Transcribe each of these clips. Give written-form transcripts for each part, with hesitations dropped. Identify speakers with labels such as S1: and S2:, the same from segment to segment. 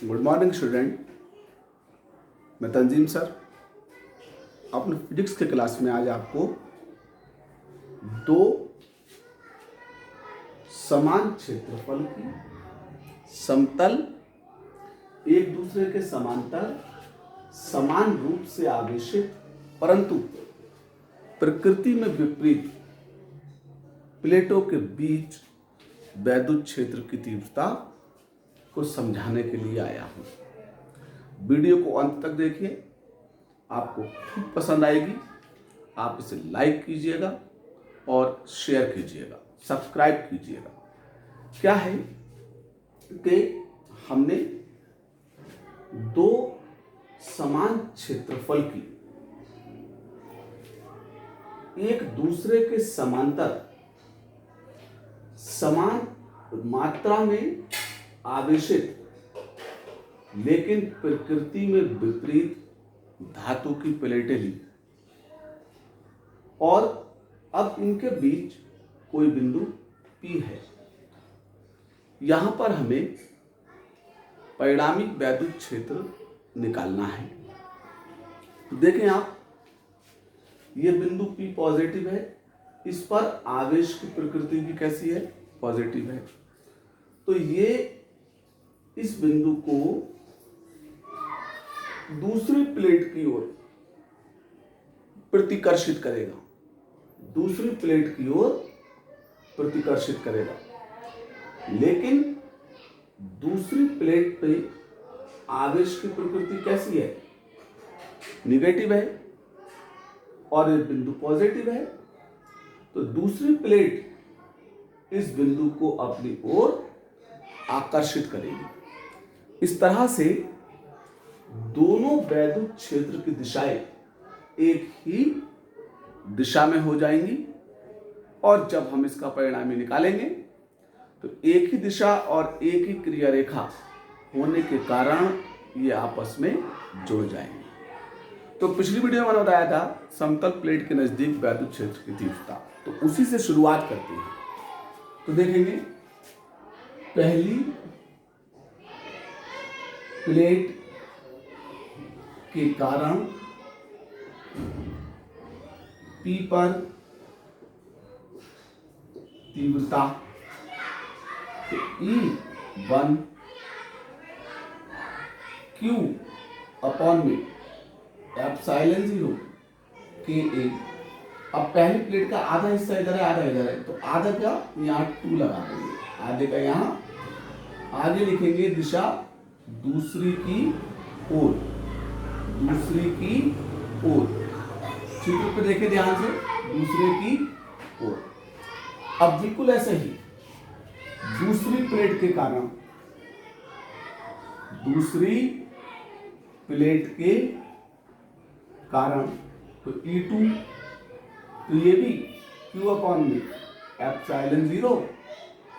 S1: Good morning student, मैं तंजीम sir अपने physics के क्लास में आज आपको दो समान क्षेत्रफल की समतल एक दूसरे के समांतर समान रूप से आवेशित परंतु प्रकृति में विपरीत प्लेटों के बीच वैद्युत क्षेत्र की तीव्रता को समझाने के लिए आया हूं। वीडियो को अंत तक देखिए, आपको खूब पसंद आएगी। आप इसे लाइक कीजिएगा और शेयर कीजिएगा, सब्सक्राइब कीजिएगा। क्या है कि हमने दो समान क्षेत्रफल की एक दूसरे के समांतर समान मात्रा में आवेशित लेकिन प्रकृति में विपरीत धातु की प्लेटें ली और अब इनके बीच कोई बिंदु P है। यहां पर हमें परिणामी वैद्युत क्षेत्र निकालना है। तो देखें आप, ये बिंदु P पॉजिटिव है, इस पर आवेश की प्रकृति भी कैसी है? पॉजिटिव है। तो ये इस बिंदु को दूसरी प्लेट की ओर प्रतिकर्षित करेगा, दूसरी प्लेट की ओर प्रतिकर्षित करेगा, लेकिन दूसरी प्लेट पे आवेश की प्रकृति कैसी है? निगेटिव है और ये बिंदु पॉजिटिव है। तो दूसरी प्लेट इस बिंदु को अपनी ओर आकर्षित करेगी। इस तरह से दोनों वैद्युत क्षेत्र की दिशाएं एक ही दिशा में हो जाएंगी और जब हम इसका परिणामी निकालेंगे तो एक ही दिशा और एक ही क्रिया रेखा होने के कारण ये आपस में जुड़ जाएंगे। तो पिछली वीडियो में मैंने बताया था समतल प्लेट के नजदीक वैद्युत क्षेत्र की तीव्रता, तो उसी से शुरुआत करते हैं। तो देखेंगे पहली प्लेट के कारण P पर तीव्रता E1 Q अपॉन में एप्सिलॉन 0 KA। अब पहली प्लेट का आधा हिस्सा इधर है, आधा इधर है, तो आधा का यहाँ 2 लगा देंगे, आधे का यहाँ आगे लिखेंगे दिशा दूसरी की ओर, दूसरी की ओर। चित्र पे देखें ध्यान से, दूसरे की ओर। अब बिल्कुल ऐसे ही दूसरी प्लेट के कारण, दूसरी प्लेट के कारण तो E2, तो ये भी Q अपॉन में एप्सिलॉन 0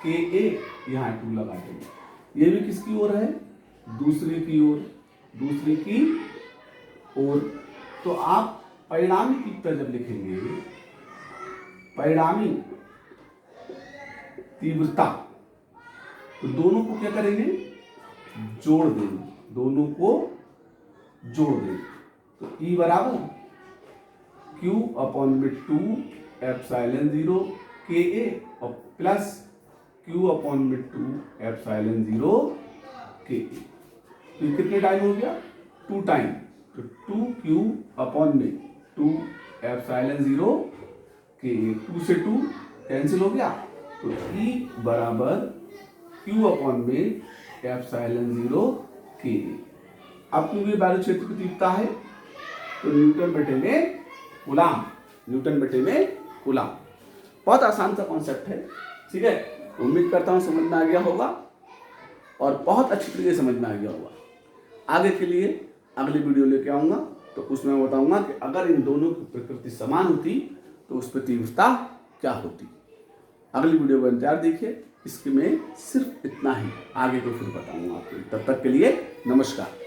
S1: KA, यहाँ 2 लगा देंगे। ये भी किसकी ओर है? दूसरी की ओर, दूसरी की ओर। तो आप परिणामी तीव्रता जब लिखेंगे, परिणामी तीव्रता, तो दोनों को क्या करेंगे? जोड़ देंगे, दोनों को जोड़ देंगे। तो E बराबर Q अपॉन में 2 एप्सिलॉन 0 KA और प्लस Q अपॉन में 2 एप्सिलॉन 0 KA। तो ये कितने टाइम हो गया? 2 टाइम। तो 2Q अपॉन में 2 एप्सिलॉन 0 KA, 2 से 2 कैंसिल हो गया। तो E बराबर Q अपॉन में एप्सिलॉन 0 KA। अब क्योंकि वैद्युत क्षेत्र की तीव्रता है तो न्यूटन बटे में कूलाम, न्यूटन बटे में कूलाम। बहुत आसान सा कॉन्सेप्ट है, ठीक है। उम्मीद करता हूँ समझ में आ गया होगा और बहुत अच्छी तरीके से समझ में आ गया होगा। आगे के लिए अगली वीडियो लेके आऊँगा, तो उसमें मैं बताऊँगा कि अगर इन दोनों की प्रकृति समान होती तो उस पर तीव्रता क्या होती। अगली वीडियो को इंतजार देखिए, इसके में सिर्फ इतना ही, आगे को फिर बताऊँगा आपको। तब तक के लिए नमस्कार।